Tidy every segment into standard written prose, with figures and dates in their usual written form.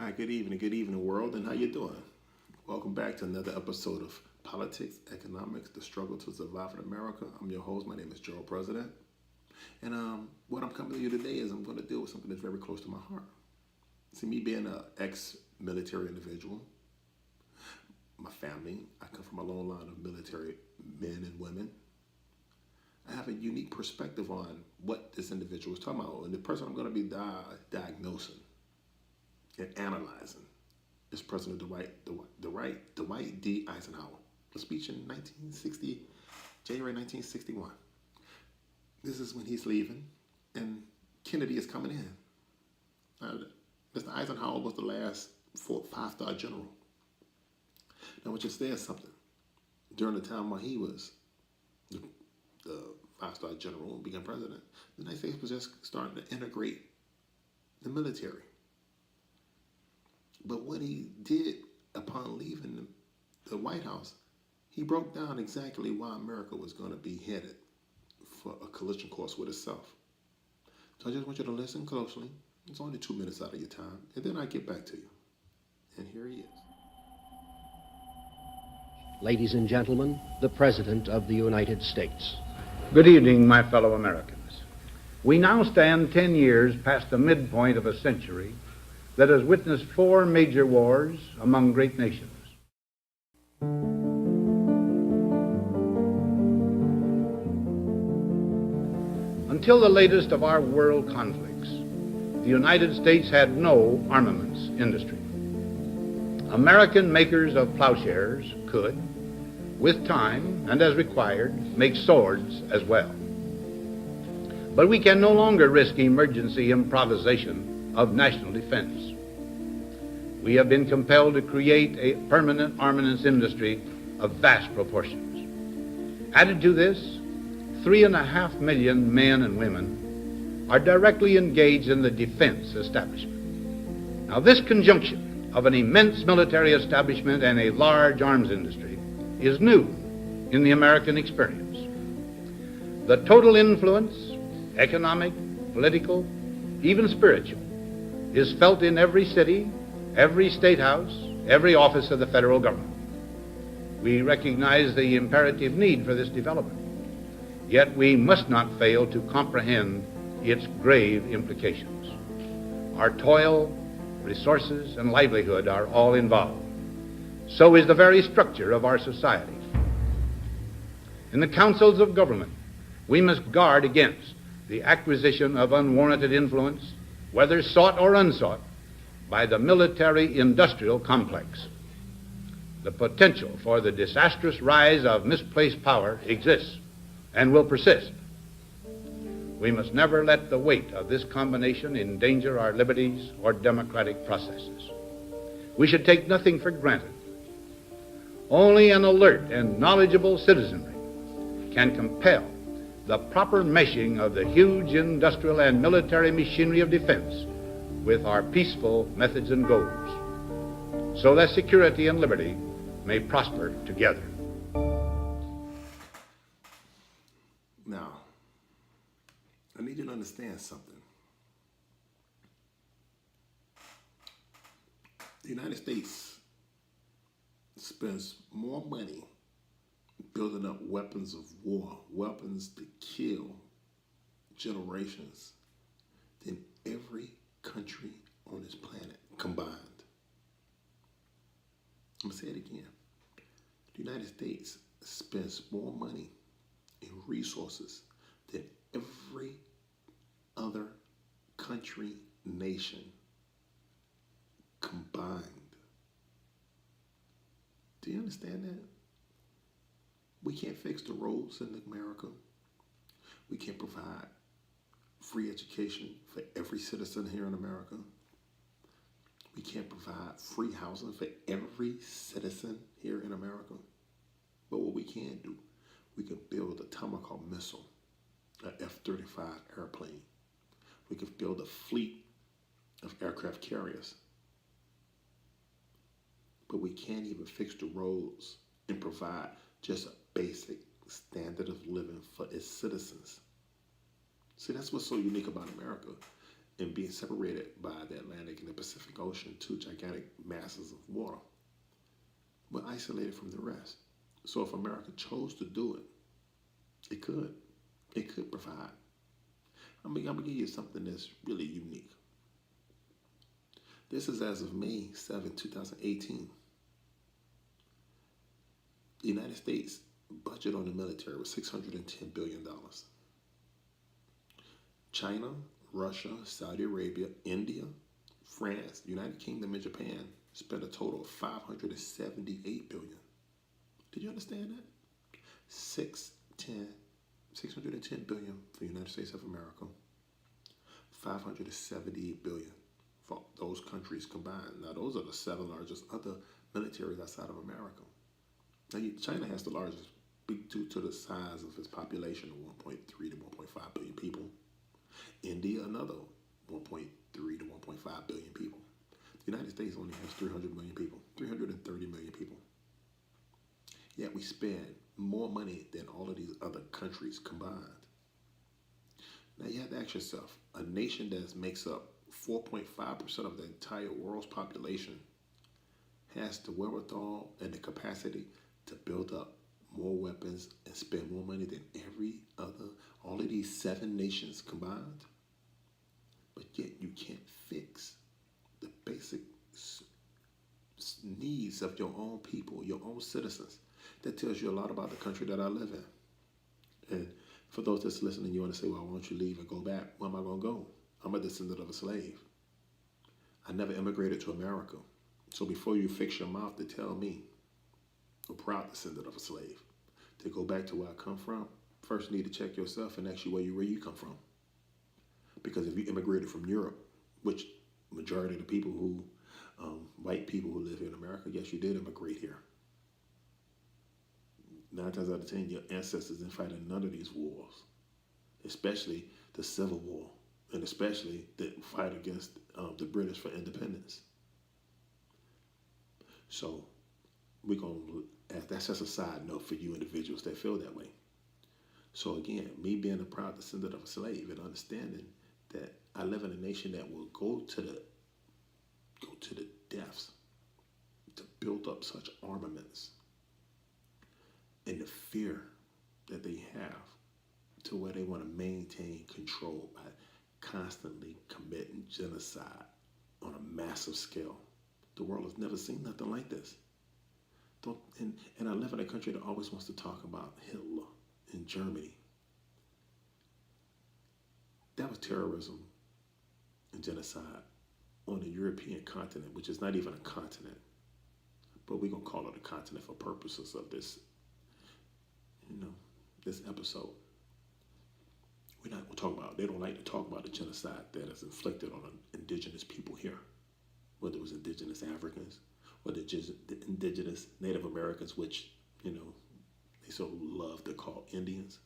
Hi, good evening, world, and how you doing? Welcome back to another episode of Politics, Economics, the Struggle to Survive in America. I'm your host. My name is Jerrald President, and what I'm coming to you today is I'm going to deal with something that's very close to my heart. See, me being an ex-military individual, my family, I come from a long line of military men and women. I have a unique perspective on what this individual is talking about, and the person I'm going to be diagnosing and analyzing is President Dwight D. Eisenhower. A speech in 1960, January 1961. This is when he's leaving, and Kennedy is coming in. Mr. Eisenhower was the last five-star general. Now, I want you to understand something. During the time while he was the five-star general and became president, the United States was just starting to integrate the military. But what he did upon leaving the White House, he broke down exactly why America was going to be headed for a collision course with itself. So I just want you to listen closely. It's only 2 minutes out of your time, and then I get back to you. And here he is. Ladies and gentlemen, the President of the United States. Good evening, my fellow Americans. We now stand 10 years past the midpoint of a century that has witnessed 4 major wars among great nations. Until the latest of our world conflicts, the United States had no armaments industry. American makers of plowshares could, with time and as required, make swords as well. But we can no longer risk emergency improvisation of national defense. We have been compelled to create a permanent armaments industry of vast proportions. Added to this, 3.5 million men and women are directly engaged in the defense establishment. Now, this conjunction of an immense military establishment and a large arms industry is new in the American experience. The total influence, economic, political, even spiritual, is felt in every city, every state house, every office of the federal government. We recognize the imperative need for this development, yet we must not fail to comprehend its grave implications. Our toil, resources, and livelihood are all involved. So is the very structure of our society. In the councils of government, we must guard against the acquisition of unwarranted influence, whether sought or unsought, by the military-industrial complex. The potential for the disastrous rise of misplaced power exists and will persist. We must never let the weight of this combination endanger our liberties or democratic processes. We should take nothing for granted. Only an alert and knowledgeable citizenry can compel the proper meshing of the huge industrial and military machinery of defense with our peaceful methods and goals, so that security and liberty may prosper together. Now, I need you to understand something. The United States spends more money building up weapons of war, weapons to kill generations, than every country on this planet combined. I'm going to say it again. The United States spends more money and resources than every other country, nation combined. Do you understand that? We can't fix the roads in America. We can't provide free education for every citizen here in America. We can't provide free housing for every citizen here in America. But what we can do, we can build a tomahawk missile, an F-35 airplane. We can build a fleet of aircraft carriers. But we can't even fix the roads and provide just a basic standard of living for its citizens. See, that's what's so unique about America. and being separated by the Atlantic and the Pacific Ocean, two gigantic masses of water. We're isolated from the rest. So if America chose to do it, it could. It could provide. I'm going to give you something that's really unique. This is as of May 7, 2018. The United States budget on the military was $610 billion. China, Russia, Saudi Arabia, India, France, United Kingdom, and Japan spent a total of $578 billion. Did you understand that? 610 billion for the United States of America, 578 billion for those countries combined. Now, those are the 7 largest other militaries outside of America. Now, China has the largest due to the size of its population of 1.3 to 1.5 billion people. India, another 1.3 to 1.5 billion people. The United States only has 300 million people, 330 million people. Yet we spend more money than all of these other countries combined. Now you have to ask yourself, a nation that makes up 4.5% of the entire world's population has the wherewithal and the capacity to build up more weapons and spend more money than all of these 7 nations combined. But yet you can't fix the basic needs of your own people, your own citizens. That tells you a lot about the country that I live in. And for those that's listening, you want to say, well, why don't you leave and go back? Where am I going to go? I'm a descendant of a slave. I never immigrated to America. So before you fix your mouth to tell me, a proud descendant of a slave, to go back to where I come from, first you need to check yourself and ask you where you come from. Because if you immigrated from Europe, which majority of the people who, white people who live here in America, yes, you did immigrate here. 9 times out of 10, your ancestors didn't fight in none of these wars, especially the Civil War, and especially the fight against the British for independence. So that's just a side note for you individuals that feel that way. So again, me being a proud descendant of a slave and understanding that I live in a nation that will go to the depths to build up such armaments, and the fear that they have to where they want to maintain control by constantly committing genocide on a massive scale. The world has never seen nothing like this. And I live in a country that always wants to talk about Hitler in Germany. That was terrorism and genocide on the European continent, which is not even a continent, but we're going to call it a continent for purposes of this, this episode. We're not going to talk about, they don't like to talk about the genocide that is inflicted on indigenous people here, whether it was indigenous Africans or the indigenous Native Americans, which, they so love to call Indians.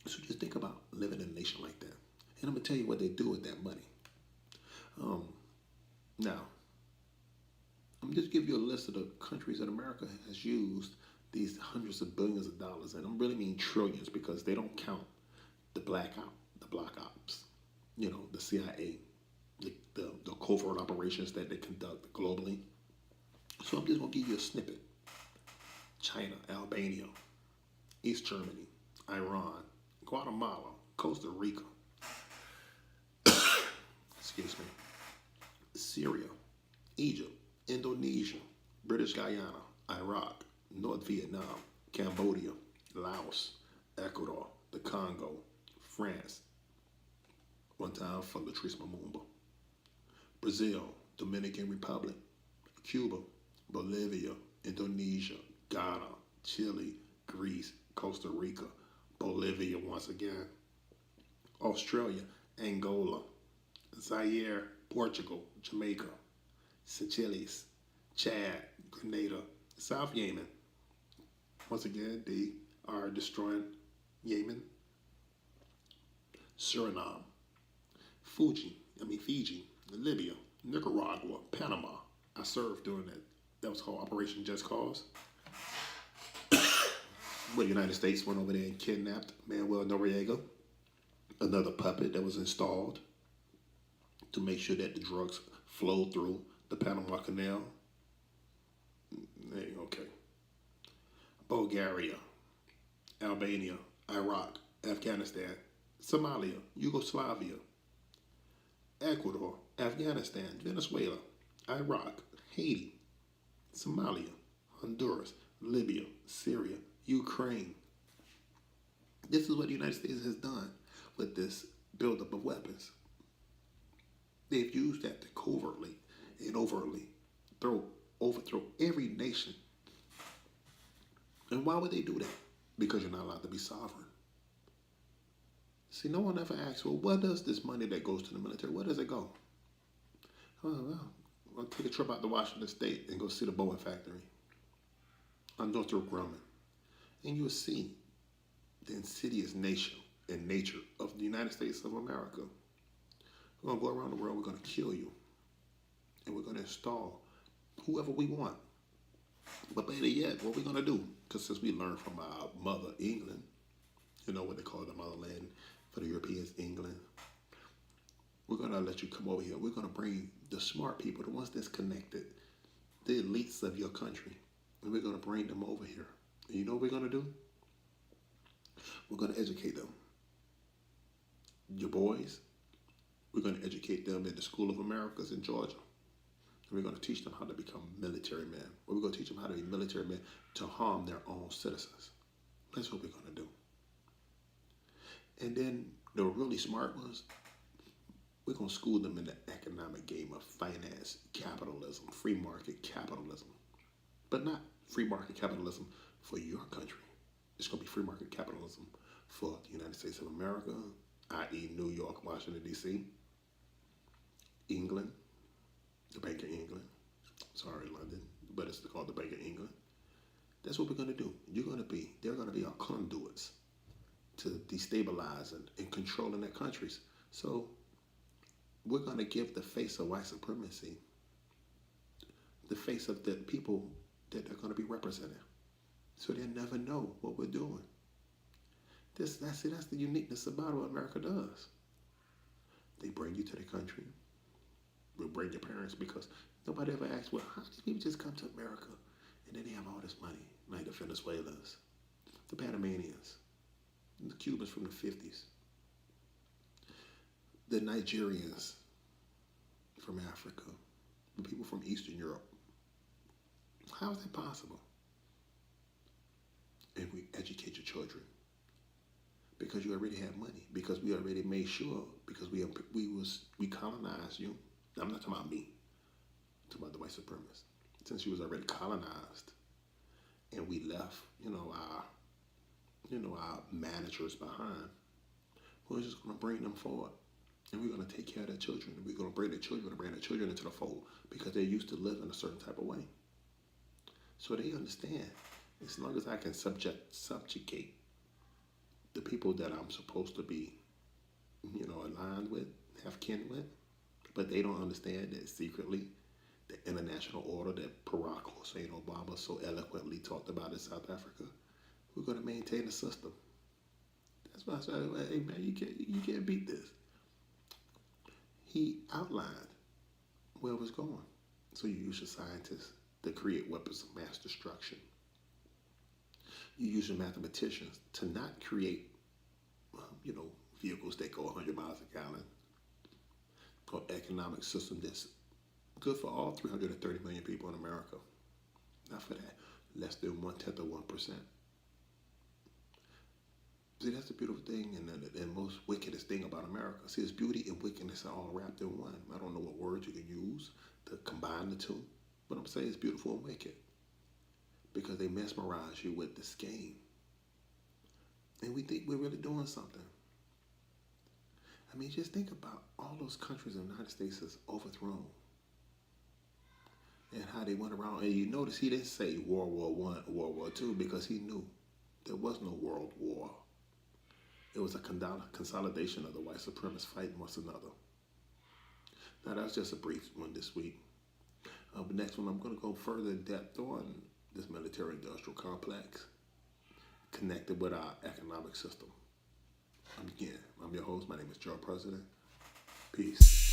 So just think about living in a nation like that. And I'm going to tell you what they do with that money. Now, I'm going to just give you a list of the countries that America has used these hundreds of billions of dollars, and I really mean trillions, because they don't count the black ops, the CIA, the covert operations that they conduct globally. So I'm just going to give you a snippet. China, Albania, East Germany, Iran, Guatemala, Costa Rica, excuse me, Syria, Egypt, Indonesia, British Guyana, Iraq, North Vietnam, Cambodia, Laos, Ecuador, the Congo, France, one time for Latrice Lumumba, Brazil, Dominican Republic, Cuba, Bolivia, Indonesia, Ghana, Chile, Greece, Costa Rica, Bolivia once again, Australia, Angola, Zaire, Portugal, Jamaica, Seychelles, Chad, Grenada, South Yemen. Once again, they are destroying Yemen. Suriname, Fiji, Libya, Nicaragua, Panama. I served during that. That was called Operation Just Cause. Where the United States went over there and kidnapped Manuel Noriega. another puppet that was installed to make sure that the drugs flow through the Panama Canal. Okay. Bulgaria, Albania, Iraq, Afghanistan, Somalia, Yugoslavia, Ecuador, Afghanistan, Venezuela, Iraq, Haiti, Somalia, Honduras, Libya, Syria, Ukraine. This is what the United States has done with this buildup of weapons. They've used that to covertly and overtly overthrow every nation. And why would they do that? Because you're not allowed to be sovereign. See, no one ever asks, well, what does this money that goes to the military, where does it go? Oh, well, I'll take a trip out to Washington State and go see the Boeing factory on Northrop Grumman. And you'll see the insidious nature of the United States of America. We're going to go around the world, we're going to kill you. And we're going to install whoever we want. But better yet, what we're going to do, because since we learned from our mother, England, you know what they call the motherland for the Europeans, England, we're going to let you come over here. We're going to bring the smart people, the ones that's connected, the elites of your country, and we're going to bring them over here. And you know what we're going to do? We're going to educate them. Your boys, we're going to educate them in the School of Americas in Georgia. And we're going to teach them how to become military men. We're going to teach them how to be military men to harm their own citizens. That's what we're going to do. And then the really smart ones, we're going to school them in the economic game of finance, capitalism, free market capitalism. But not free market capitalism for your country. It's going to be free market capitalism for the United States of America, i.e. New York, Washington, D.C., England, the Bank of England. Sorry, London, but it's called the Bank of England. That's what we're going to do. They're going to be our conduits to destabilize and controlling their countries. So we're going to give the face of white supremacy, the face of the people that they're going to be representing. So they'll never know what we're doing. That's the uniqueness about what America does. They bring you to the country. We'll bring your parents, because nobody ever asks, well, how do these people just come to America and then they have all this money? Like the Venezuelans, the Panamanians, the Cubans from the 50s, the Nigerians from Africa, the people from Eastern Europe. How is that possible? And we educate your children, because you already have money, because we already made sure, because we colonized you. I'm not talking about me. I'm talking about the white supremacists. Since you was already colonized, and we left, our managers behind, we're just going to bring them forward, and we're going to take care of their children. We're going to bring their children into the fold, because they're used to living a certain type of way. So they understand, as long as I can subjugate the people that I'm supposed to be, aligned with, have kin with, but they don't understand that secretly the international order that Barack Hussein Obama so eloquently talked about in South Africa, we're going to maintain the system. That's why I said, hey man, you can't beat this. He outlined where it was going. So you use your scientists to create weapons of mass destruction. You use your mathematicians to not create, vehicles that go 100 miles a gallon, or economic system that's good for all 330 million people in America. Not for that less than 1/10 of 1%. See, that's the beautiful thing and the most wickedest thing about America. See, its beauty and wickedness are all wrapped in one. I don't know what words you can use to combine the two, but I'm saying it's beautiful and wicked, because they mesmerize you with this game. And we think we're really doing something. I mean, just think about all those countries the United States has overthrown, and how they went around. And you notice he didn't say World War I, World War II, because he knew there was no world war. It was a consolidation of the white supremacists fighting one another. Now, that's just a brief one this week. The next one, I'm going to go further in depth on this military-industrial complex connected with our economic system. I'm I'm your host. My name is Jerrald President. Peace.